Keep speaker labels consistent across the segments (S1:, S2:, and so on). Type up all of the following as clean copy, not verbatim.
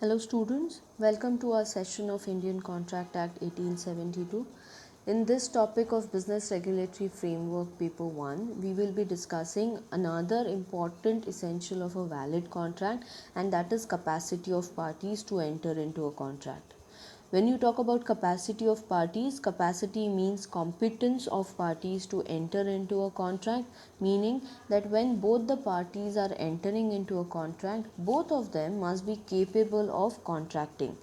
S1: Hello students, welcome to our session of Indian Contract Act 1872. In this topic of Business Regulatory Framework Paper 1, we will be discussing another important essential of a valid contract, and that is capacity of parties to enter into a contract. When you talk about capacity of parties, capacity means competence of parties to enter into a contract, meaning that when both the parties are entering into a contract, both of them must be capable of contracting.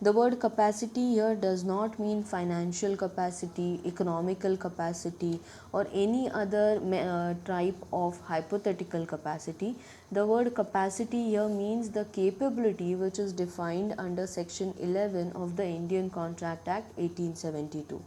S1: The word capacity here does not mean financial capacity, economical capacity, or any other type of hypothetical capacity. The word capacity here means the capability which is defined under Section 11 of the Indian Contract Act 1872.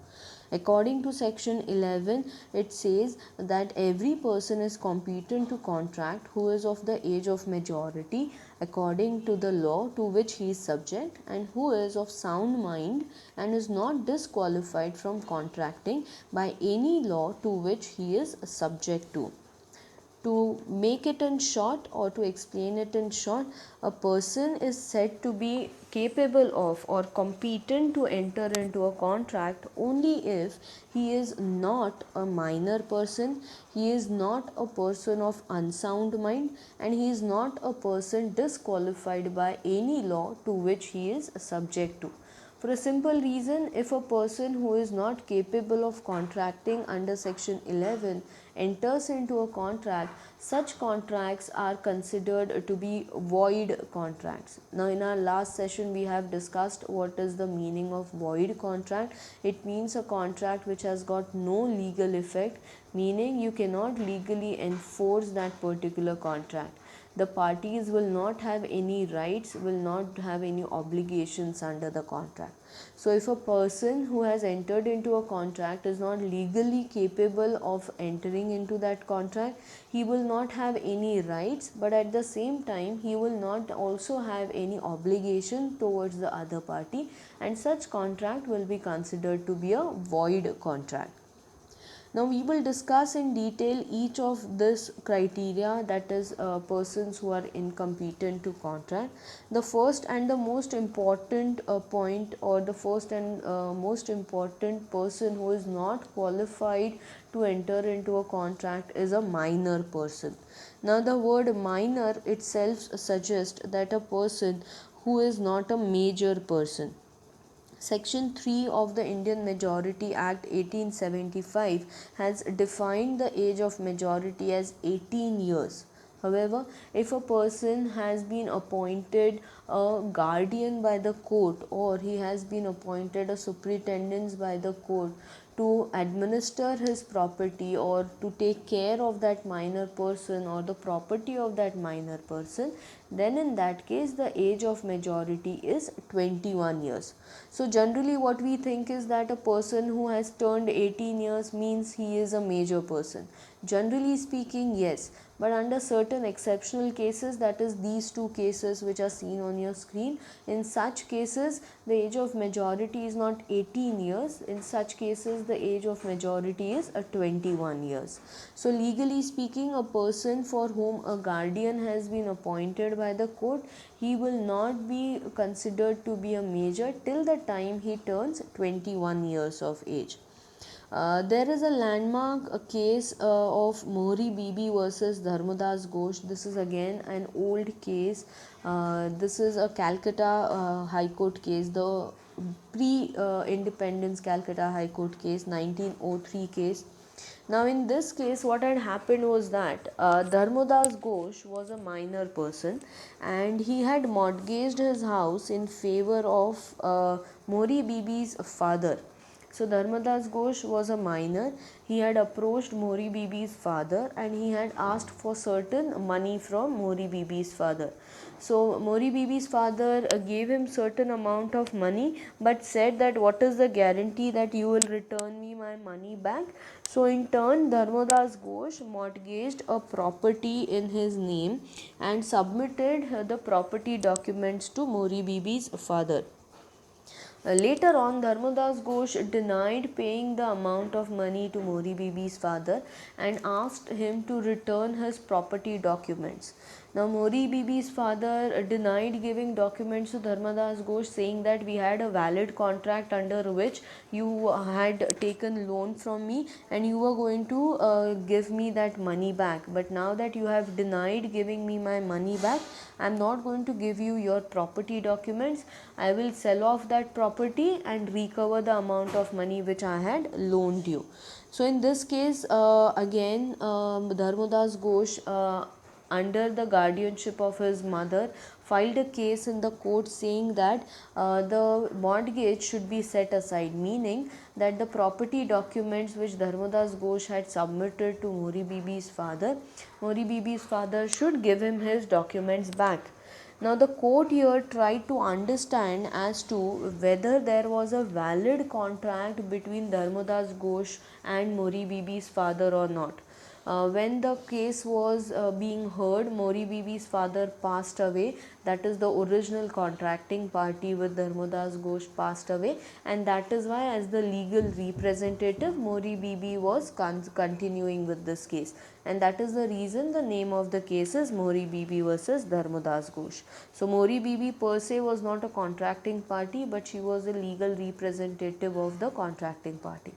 S1: According to Section 11, it says that every person is competent to contract who is of the age of majority according to the law to which he is subject, and who is of sound mind and is not disqualified from contracting by any law to which he is subject to. To make it in short, or to explain it in short, a person is said to be capable of or competent to enter into a contract only if he is not a minor person, he is not a person of unsound mind, and he is not a person disqualified by any law to which he is subject to. For a simple reason, if a person who is not capable of contracting under Section 11 enters into a contract, such contracts are considered to be void contracts. Now, in our last session, we have discussed what is the meaning of void contract. It means a contract which has got no legal effect, meaning you cannot legally enforce that particular contract. The parties will not have any rights, will not have any obligations under the contract. So if a person who has entered into a contract is not legally capable of entering into that contract, he will not have any rights, but at the same time he will not also have any obligation towards the other party, and such contract will be considered to be a void contract. Now we will discuss in detail each of this criteria, that is persons who are incompetent to contract. The first and the most important point, or the first and most important person who is not qualified to enter into a contract is a minor person. Now the word minor itself suggests that a person who is not a major person. Section 3 of the Indian Majority Act 1875 has defined the age of majority as 18 years. However, if a person has been appointed a guardian by the court, or he has been appointed a superintendent by the court to administer his property or to take care of that minor person or the property of that minor person, then in that case the age of majority is 21 years. So generally what we think is that a person who has turned 18 years means he is a major person. Generally speaking, yes, but under certain exceptional cases, that is these two cases which are seen on your screen, in such cases the age of majority is not 18 years. In such cases the age of majority is 21 years. So legally speaking, a person for whom a guardian has been appointed by the court, he will not be considered to be a major till the time he turns 21 years of age. There is a landmark case of Mohri Bibi versus Dharmadas Ghosh. This is again an old case. This is a Calcutta High Court case, the pre-independence Calcutta High Court case, 1903 case. Now in this case what had happened was that Dharmadas Ghosh was a minor person, and he had mortgaged his house in favor of Mohri Bibi's father. So Dharmadas Ghosh was a minor. He had approached Mohri Bibi's father and he had asked for certain money from Mohri Bibi's father. So Mohri Bibi's father gave him certain amount of money, but said that what is the guarantee that you will return me my money back. So in turn Dharmadas Ghosh mortgaged a property in his name and submitted the property documents to Mohri Bibi's father. Later on, Dharmadas Ghosh denied paying the amount of money to Mohri Bibi's father and asked him to return his property documents. Now Mori Bibi's father denied giving documents to Dharmadas Ghosh, saying that we had a valid contract under which you had taken loan from me and you were going to give me that money back. But now that you have denied giving me my money back, I am not going to give you your property documents. I will sell off that property and recover the amount of money which I had loaned you. So in this case, again, Dharmadas Ghosh, under the guardianship of his mother, filed a case in the court saying that the mortgage should be set aside, meaning that the property documents which Dharmadas Ghosh had submitted to Mori Bibi's father, Mori Bibi's father should give him his documents back. Now the court here tried to understand as to whether there was a valid contract between Dharmadas Ghosh and Mori Bibi's father or not. When the case was being heard, Mori Bibi's father passed away. That is, the original contracting party with Dharmadas Ghosh passed away, and that is why, as the legal representative, Mori Bibi was continuing with this case, and that is the reason the name of the case is Mori Bibi versus Dharmadas Ghosh. So Mori Bibi per se was not a contracting party, but she was a legal representative of the contracting party.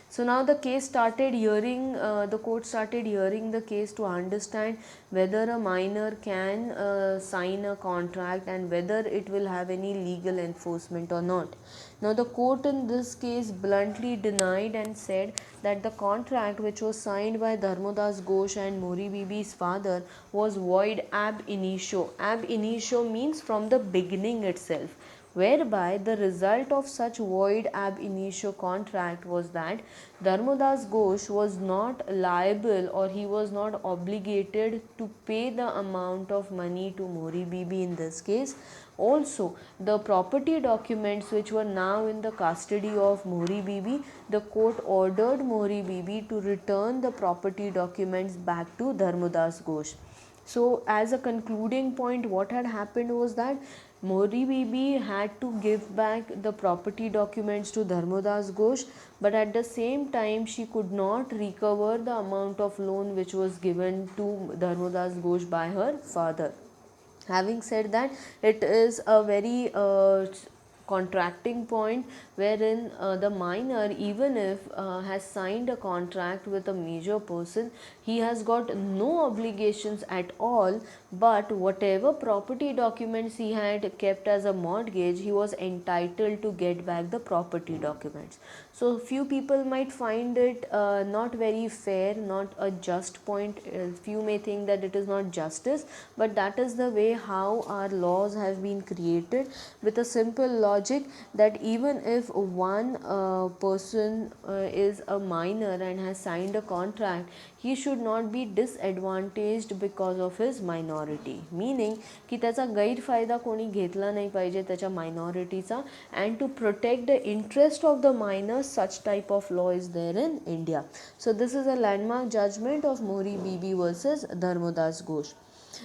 S1: So now the case started hearing, the court started hearing the case to understand whether a minor can sign a contract and whether it will have any legal enforcement or not. Now the court in this case bluntly denied and said that the contract which was signed by Dharmadas Ghosh and Mori Bibi's father was void ab initio. Ab initio means from the beginning itself, whereby the result of such void ab initio contract was that Dharmadas Ghosh was not liable, or he was not obligated to pay the amount of money to Mori Bibi in this case. Also, the property documents which were now in the custody of Mori Bibi, the court ordered Mori Bibi to return the property documents back to Dharmadas Ghosh. So as a concluding point, what had happened was that Mori Bibi had to give back the property documents to Dharmadas Ghosh, but at the same time she could not recover the amount of loan which was given to Dharmadas Ghosh by her father. Having said that, it is a very contracting point wherein the minor, even if has signed a contract with a major person, he has got no obligations at all, but whatever property documents he had kept as a mortgage, he was entitled to get back the property documents. So few people might find it not very fair, not a just point. Few may think that it is not justice, but that is the way how our laws have been created, with a simple logic that even if one person is a minor and has signed a contract, he should not be disadvantaged because of his minority. Meaning की त्याचा गैरफायदा कोणी घेतला नाही पाहिजे त्याच्या मायनॉरिटीचा, and to protect the interest of the minors, such type of law is there in India. So this is a landmark judgment of Mori Bibi versus Dharmadas Ghosh.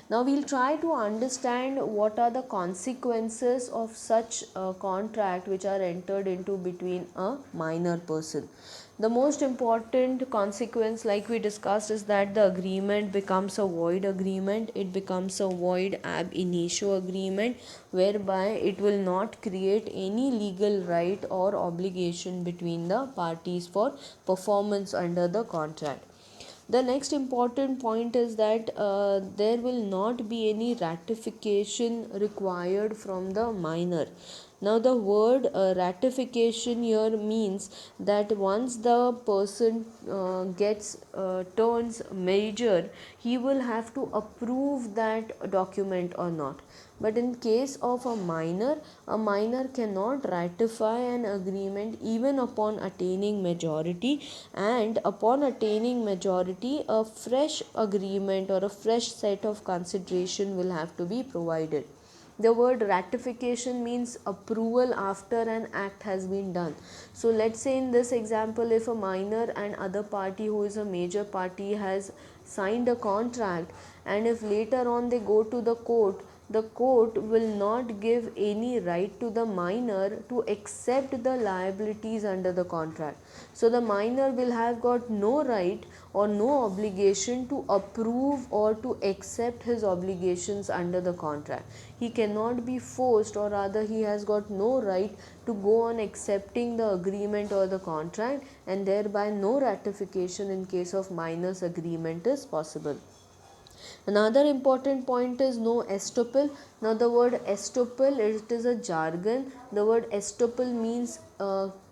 S1: Now we'll try to understand what are the consequences of such a contract which are entered into between a minor person. The most important consequence, like we discussed, is that the agreement becomes a void agreement. It becomes a void ab initio agreement, whereby it will not create any legal right or obligation between the parties for performance under the contract. The next important point is that there will not be any ratification required from the minor. Now the word ratification here means that once the person turns major, he will have to approve that document or not. But in case of a minor cannot ratify an agreement even upon attaining majority, and upon attaining majority a fresh agreement or a fresh set of consideration will have to be provided. The word ratification means approval after an act has been done. So let's say in this example, if a minor and other party who is a major party has signed a contract, and if later on they go to the court the court will not give any right to the minor to accept the liabilities under the contract. So the minor will have got no right or no obligation to approve or to accept his obligations under the contract. He cannot be forced, or rather he has got no right to go on accepting the agreement or the contract, and thereby no ratification in case of minor's agreement is possible. Another important point is no estoppel. Now the word estoppel, it is a jargon. The word estoppel means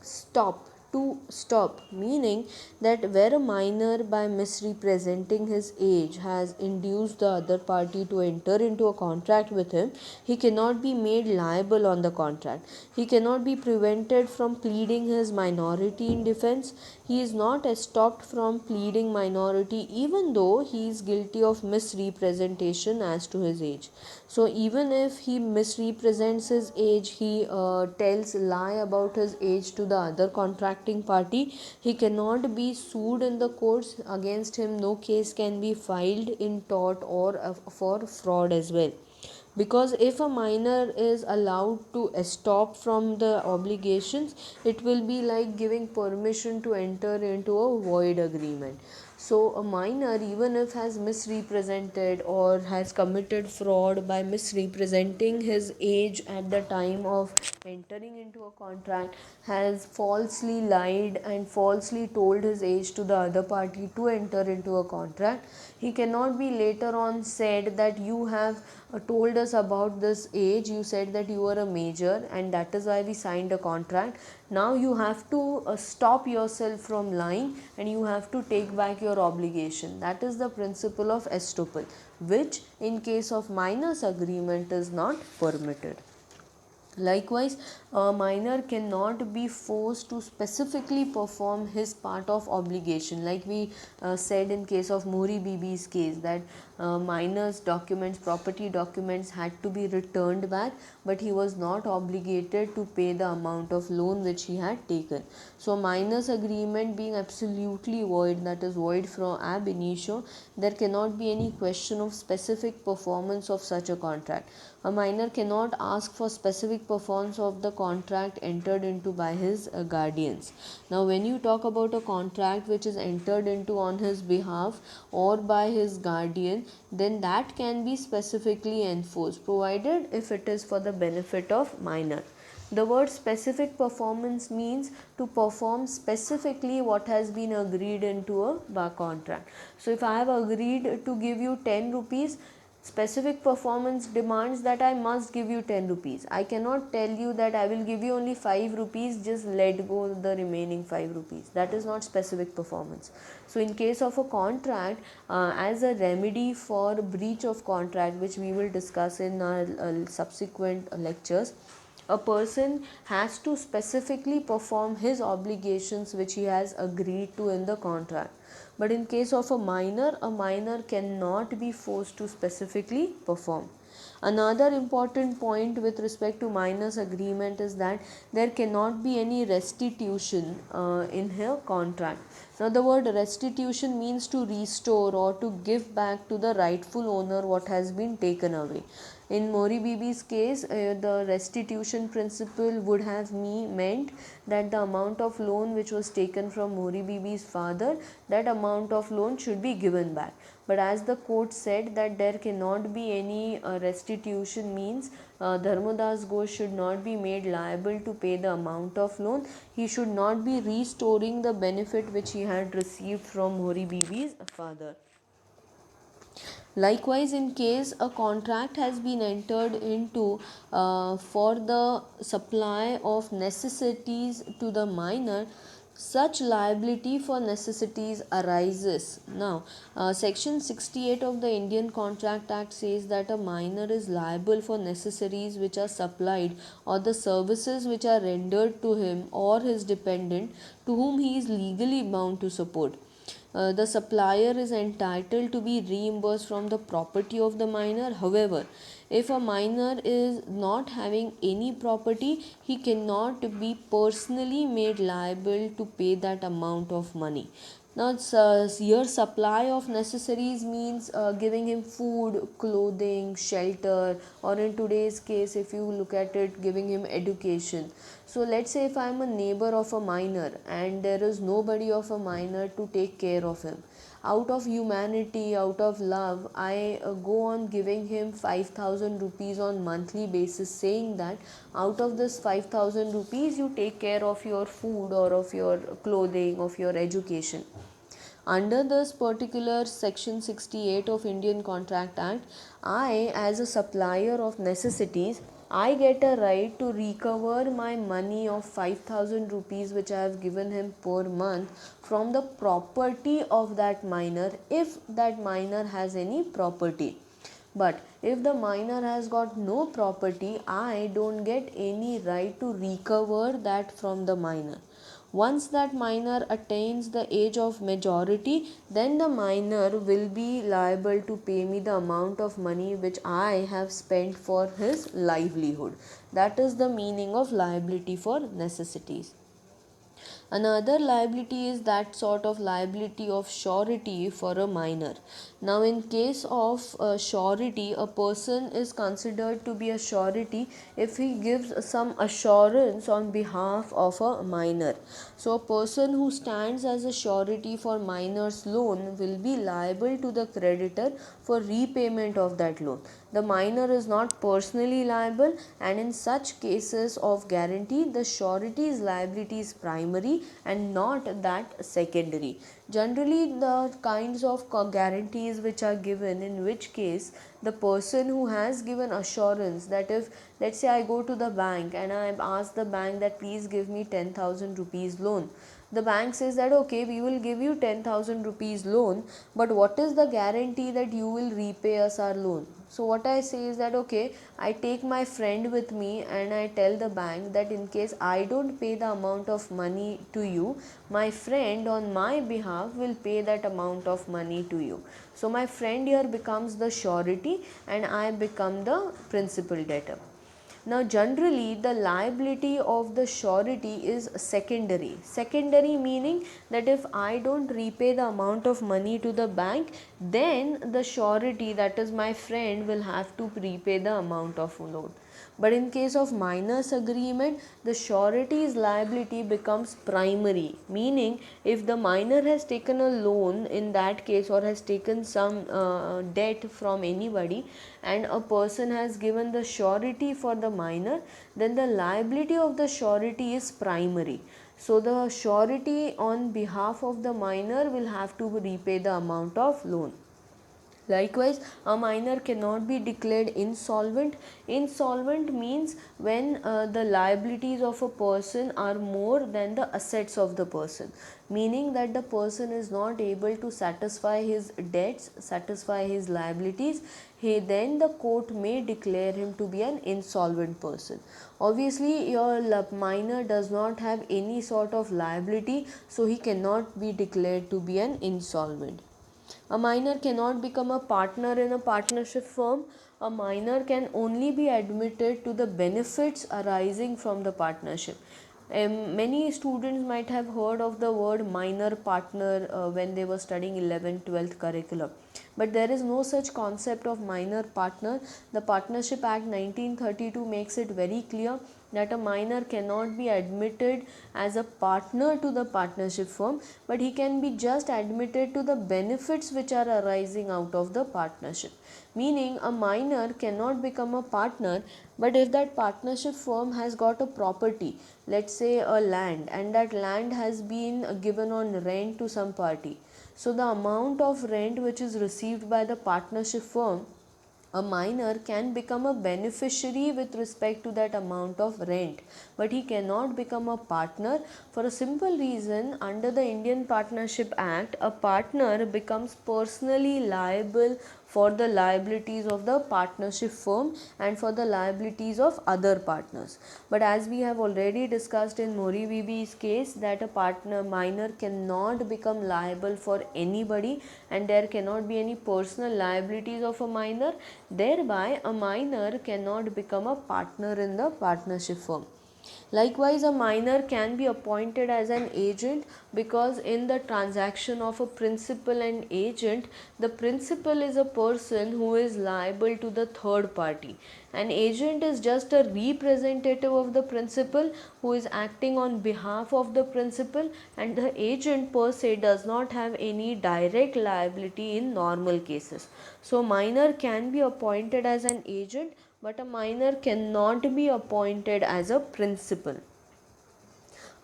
S1: stop, to stop, meaning that where a minor by misrepresenting his age has induced the other party to enter into a contract with him, he cannot be made liable on the contract. He cannot be prevented from pleading his minority in defense. He is not stopped from pleading minority even though he is guilty of misrepresentation as to his age. So even if he misrepresents his age, he tells lie about his age to the other contracting party, he cannot be sued in the courts. Against him no case can be filed in tort or for fraud as well. Because if a minor is allowed to stop from the obligations, it will be like giving permission to enter into a void agreement. So a minor, even if has misrepresented or has committed fraud by misrepresenting his age at the time of entering into a contract, has falsely lied and falsely told his age to the other party to enter into a contract, he cannot be later on said that you have told us about this age, you said that you were a major and that is why we signed a contract. Now you have to stop yourself from lying and you have to take back your obligation. That is the principle of estoppel, which in case of minor's agreement is not permitted. Likewise, a minor cannot be forced to specifically perform his part of obligation. Like we said in case of Mohri Bibi's case, that minor's documents, property documents had to be returned back, but he was not obligated to pay the amount of loan which he had taken. So minor's agreement being absolutely void, that is void from ab initio, there cannot be any question of specific performance of such a contract. A minor cannot ask for specific performance of the contract entered into by his guardians. Now when you talk about a contract which is entered into on his behalf or by his guardian, then that can be specifically enforced, provided if it is for the benefit of minor. The word specific performance means to perform specifically what has been agreed into a contract. So if I have agreed to give you 10 rupees, specific performance demands that I must give you 10 rupees. I cannot tell you that I will give you only 5 rupees, just let go the remaining 5 rupees. That is not specific performance. So in case of a contract, as a remedy for breach of contract, which we will discuss in our subsequent lectures, a person has to specifically perform his obligations which he has agreed to in the contract. But in case of a minor cannot be forced to specifically perform. Another important point with respect to minor's agreement is that there cannot be any restitution in her contract. Now the word restitution means to restore or to give back to the rightful owner what has been taken away. In Mohri Bibi's case, the restitution principle would have meant that the amount of loan which was taken from Mohri Bibi's father, that amount of loan should be given back. But as the court said that there cannot be any restitution, means Dharmodas Ghosh should not be made liable to pay the amount of loan. He should not be restoring the benefit which he had received from Mohri Bibi's father. Likewise, in case a contract has been entered into for the supply of necessities to the minor, such liability for necessities arises. Now, Section 68 of the Indian Contract Act says that a minor is liable for necessaries which are supplied or the services which are rendered to him or his dependent to whom he is legally bound to support. The supplier is entitled to be reimbursed from the property of the minor. However, if a minor is not having any property, he cannot be personally made liable to pay that amount of money. Now, your supply of necessaries means giving him food, clothing, shelter, or in today's case, if you look at it, giving him education. So, let's say if I am a neighbor of a minor and there is nobody of a minor to take care of him, out of humanity, out of love, I go on giving him 5,000 rupees on monthly basis, saying that out of this 5,000 rupees you take care of your food or of your clothing, of your education. Under this particular section 68 of Indian Contract Act, I, as a supplier of necessities, I get a right to recover my money of 5,000 rupees which I have given him per month from the property of that minor, if that minor has any property. But if the minor has got no property, I don't get any right to recover that from the minor. Once that minor attains the age of majority, then the minor will be liable to pay me the amount of money which I have spent for his livelihood. That is the meaning of liability for necessities. Another liability is that sort of liability of surety for a minor. Now, in case of surety, a person is considered to be a surety if he gives some assurance on behalf of a minor. So, a person who stands as a surety for minor's loan will be liable to the creditor for repayment of that loan. The minor is not personally liable, and in such cases of guarantee, the surety's liability is primary and not that secondary. Generally, the kinds of guarantees which are given, in which case the person who has given assurance that if, let's say, I go to the bank and I ask the bank that please give me 10,000 rupees loan, the bank says that okay, we will give you 10,000 rupees loan, but what is the guarantee that you will repay us our loan? So what I say is that okay, I take my friend with me and I tell the bank that in case I don't pay the amount of money to you, my friend on my behalf will pay that amount of money to you. So my friend here becomes the surety and I become the principal debtor. Now, generally, the liability of the surety is secondary. Secondary meaning that if I don't repay the amount of money to the bank, then the surety, that is my friend, will have to repay the amount of loan. But in case of minor's agreement, the surety's liability becomes primary, meaning if the minor has taken a loan in that case or has taken some debt from anybody and a person has given the surety for the minor, then the liability of the surety is primary. So the surety on behalf of the minor will have to repay the amount of loan. Likewise, a minor cannot be declared insolvent. Insolvent means when the liabilities of a person are more than the assets of the person, meaning that the person is not able to satisfy his debts, satisfy his liabilities. Then the court may declare him to be an insolvent person. Obviously, your minor does not have any sort of liability, so he cannot be declared to be an insolvent. A minor cannot become a partner in a partnership firm. A minor can only be admitted to the benefits arising from the partnership. Many students might have heard of the word minor partner when they were studying 11th 12th curriculum, but there is no such concept of minor partner. The Partnership Act 1932 makes it very clear that a minor cannot be admitted as a partner to the partnership firm, but he can be just admitted to the benefits which are arising out of the partnership. Meaning, a minor cannot become a partner, but if that partnership firm has got a property, let's say a land, and that land has been given on rent to some party, so the amount of rent which is received by the partnership firm, a minor can become a beneficiary with respect to that amount of rent, but he cannot become a partner for a simple reason. Under the Indian Partnership Act, a partner becomes personally liable for the liabilities of the partnership firm and for the liabilities of other partners. But as we have already discussed in Mori Bibi's case, that a partner minor cannot become liable for anybody and there cannot be any personal liabilities of a minor. Thereby, a minor cannot become a partner in the partnership firm. Likewise, a minor can be appointed as an agent because in the transaction of a principal and agent, the principal is a person who is liable to the third party. An agent is just a representative of the principal who is acting on behalf of the principal, and the agent per se does not have any direct liability in normal cases. So, minor can be appointed as an agent, but a minor cannot be appointed as a principal.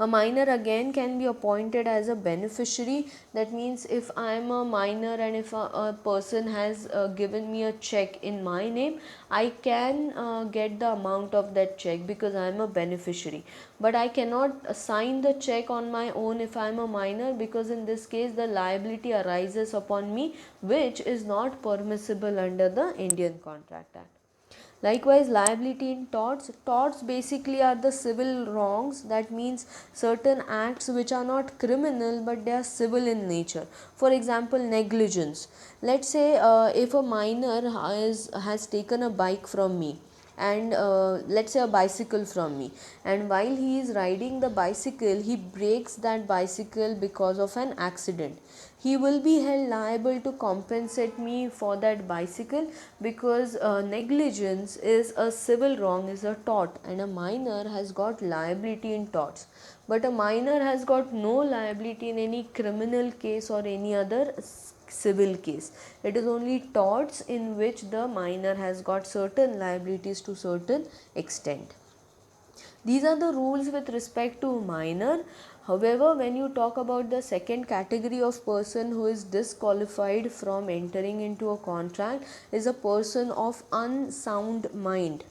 S1: A minor again can be appointed as a beneficiary. That means if I am a minor and if a person has given me a check in my name, I can get the amount of that check because I am a beneficiary. But I cannot sign the check on my own if I am a minor, because in this case the liability arises upon me, which is not permissible under the Indian Contract Act. Likewise, liability in torts. Torts basically are the civil wrongs. That means certain acts which are not criminal but they are civil in nature. For example, negligence. Let's say if a minor has taken a bike from me, and let's say a bicycle from me, and while he is riding the bicycle he breaks that bicycle because of an accident, he will be held liable to compensate me for that bicycle, because negligence is a civil wrong, is a tort, and a minor has got liability in torts. But a minor has got no liability in any criminal case or any other civil case. It is only torts in which the minor has got certain liabilities to certain extent. These are the rules with respect to minor. However, when you talk about the second category of person who is disqualified from entering into a contract, is a person of unsound mind.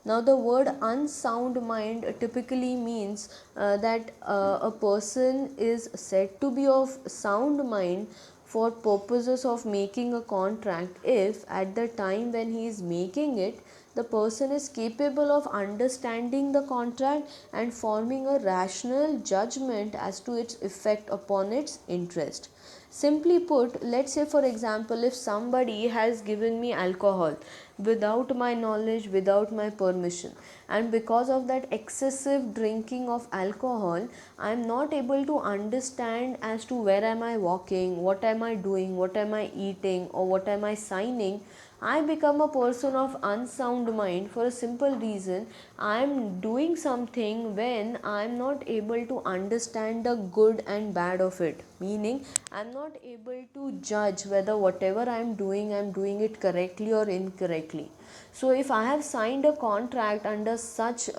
S1: Now, the word unsound mind typically means that a person is said to be of sound mind for purposes of making a contract if at the time when he is making it, the person is capable of understanding the contract and forming a rational judgment as to its effect upon its interest. Simply put, let's say for example, if somebody has given me alcohol without my knowledge, without my permission, and because of that excessive drinking of alcohol, I am not able to understand as to where am I walking, what am I doing, what am I eating, or what am I signing, I become a person of unsound mind for a simple reason. I am doing something when I am not able to understand the good and bad of it. Meaning, I am not able to judge whether whatever I am doing it correctly or incorrectly. So, if I have signed a contract under such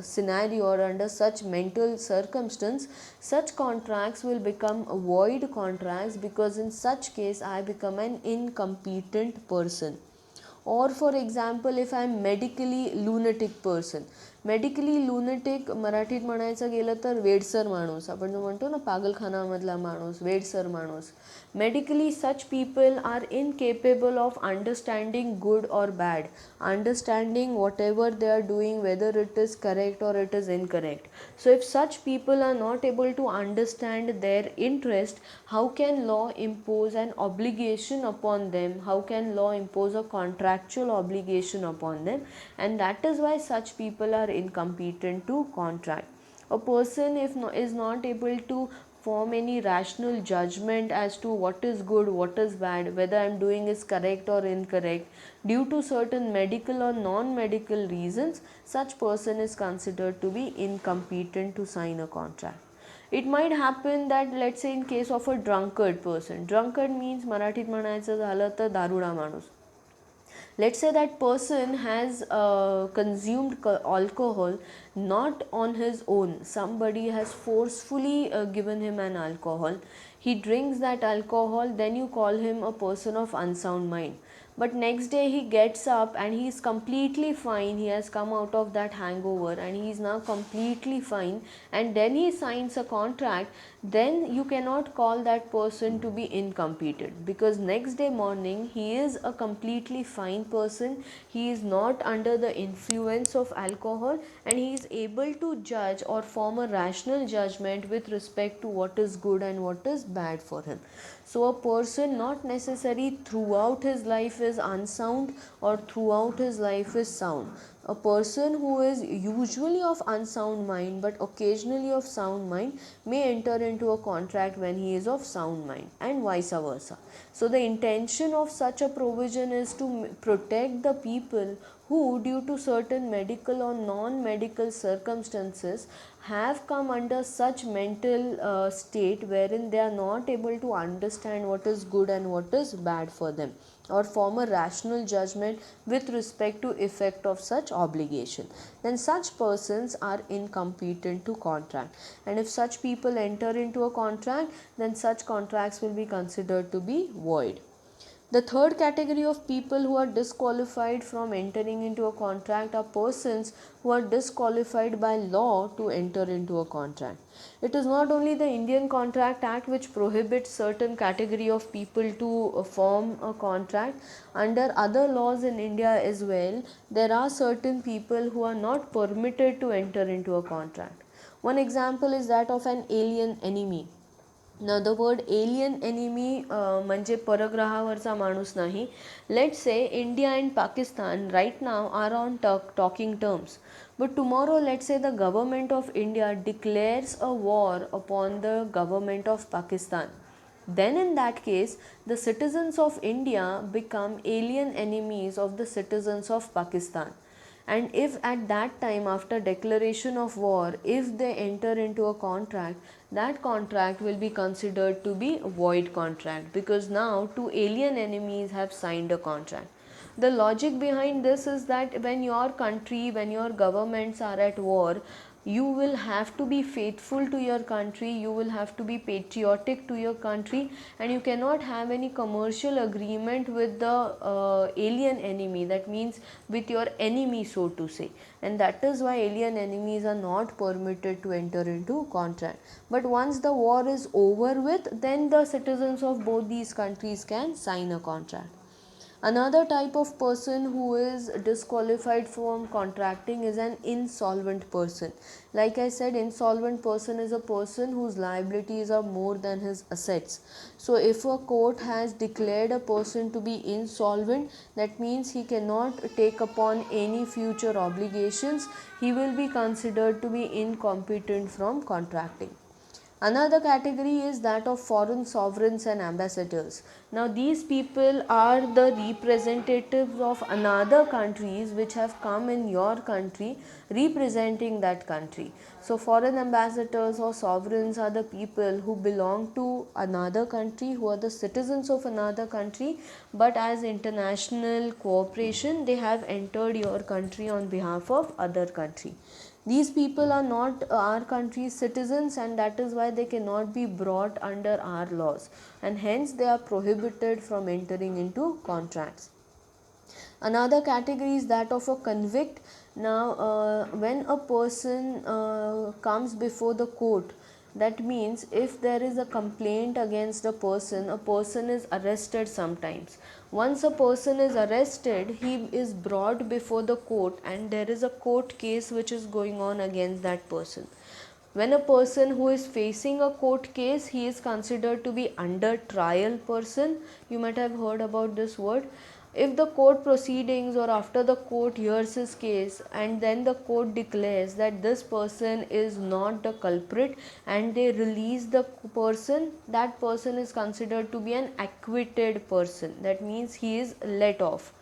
S1: scenario or under such mental circumstance, such contracts will become void contracts, because in such case I become an incompetent person. Or for example, if I am medically lunatic person, medically lunatic मराठीत म्हणायचं गेलं तर वेडसर माणूस, आपण जो म्हणतो ना पागलखानामधला माणूस, वेडसर माणूस. Medically such people are incapable of understanding good और bad, understanding whatever they are doing, whether it is correct or it is incorrect. So if such people are not able to understand their interest, how can law impose an obligation upon them? How can law impose a contractual obligation upon them? And that is why such people are incompetent to contract. A person is not able to form any rational judgment as to what is good, what is bad, whether I am doing is correct or incorrect, due to certain medical or non-medical reasons, such person is considered to be incompetent to sign a contract. It might happen that, let's say in case of a drunkard person, drunkard means मराठीत म्हणायचं झालं तर दारुडा माणूस. Let's say that person has consumed alcohol not on his own, somebody has forcefully given him an alcohol, he drinks that alcohol, then you call him a person of unsound mind. But next day he gets up and he is completely fine, he has come out of that hangover and he is now completely fine, and then he signs a contract, then you cannot call that person to be incompetent, because next day morning he is a completely fine person, he is not under the influence of alcohol, and he is able to judge or form a rational judgment with respect to what is good and what is bad for him. So a person not necessarily throughout his life is unsound or throughout his life is sound. A person who is usually of unsound mind but occasionally of sound mind may enter into a contract when he is of sound mind, and vice versa. So the intention of such a provision is to protect the people who, due to certain medical or non-medical circumstances, have come under such mental state wherein they are not able to understand what is good and what is bad for them, or form a rational judgment with respect to effect of such obligation, then such persons are incompetent to contract. And if such people enter into a contract, then such contracts will be considered to be void. The third category of people who are disqualified from entering into a contract are persons who are disqualified by law to enter into a contract. It is not only the Indian Contract Act which prohibits certain category of people to form a contract. Under other laws in India as well, there are certain people who are not permitted to enter into a contract. One example is that of an alien enemy. Now the word alien enemy म्हणजे परग्रहावरचा माणूस नाही. Let's say India and Pakistan right now are on talking terms, but tomorrow let's say the government of India declares a war upon the government of Pakistan. Then in that case, the citizens of India become alien enemies of the citizens of Pakistan. And if at that time, after declaration of war, if they enter into a contract, that contract will be considered to be a void contract, because now two alien enemies have signed a contract. The logic behind this is that when your country, when your governments are at war, you will have to be faithful to your country, you will have to be patriotic to your country, and you cannot have any commercial agreement with the alien enemy, that means with your enemy, so to say. And that is why alien enemies are not permitted to enter into contract. But once the war is over with, then the citizens of both these countries can sign a contract. Another type of person who is disqualified from contracting is an insolvent person. Like I said, insolvent person is a person whose liabilities are more than his assets. So if a court has declared a person to be insolvent, that means he cannot take upon any future obligations. He will be considered to be incompetent from contracting. Another category is that of foreign sovereigns and ambassadors. Now these people are the representatives of another countries which have come in your country representing that country. So foreign ambassadors or sovereigns are the people who belong to another country, who are the citizens of another country, but as international cooperation they have entered your country on behalf of other country. These people are not our country's citizens, and that is why they cannot be brought under our laws, and hence they are prohibited from entering into contracts. Another category is that of a convict. Now when a person comes before the court, that means if there is a complaint against a person is arrested sometimes. Once a person is arrested, he is brought before the court, and there is a court case which is going on against that person. When a person who is facing a court case, he is considered to be under trial person. You might have heard about this word. If the court proceedings, or after the court hears his case and then the court declares that this person is not the culprit and they release the person, that person is considered to be an acquitted person. That means he is let off.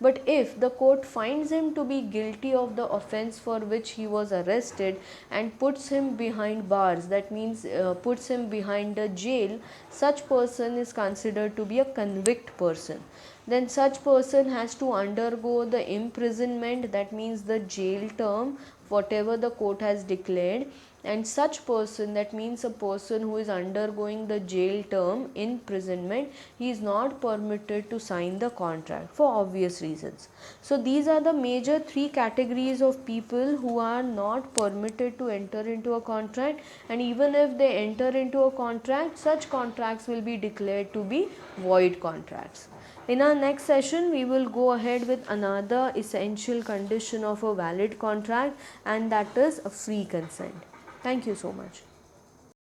S1: But if the court finds him to be guilty of the offense for which he was arrested and puts him behind bars, that means puts him behind a jail, such person is considered to be a convict person. Then such person has to undergo the imprisonment, that means the jail term, whatever the court has declared. And such person, that means a person who is undergoing the jail term, imprisonment, he is not permitted to sign the contract for obvious reasons. So these are the major three categories of people who are not permitted to enter into a contract, and even if they enter into a contract, such contracts will be declared to be void contracts. In our next session, we will go ahead with another essential condition of a valid contract, and that is a free consent. Thank you so much.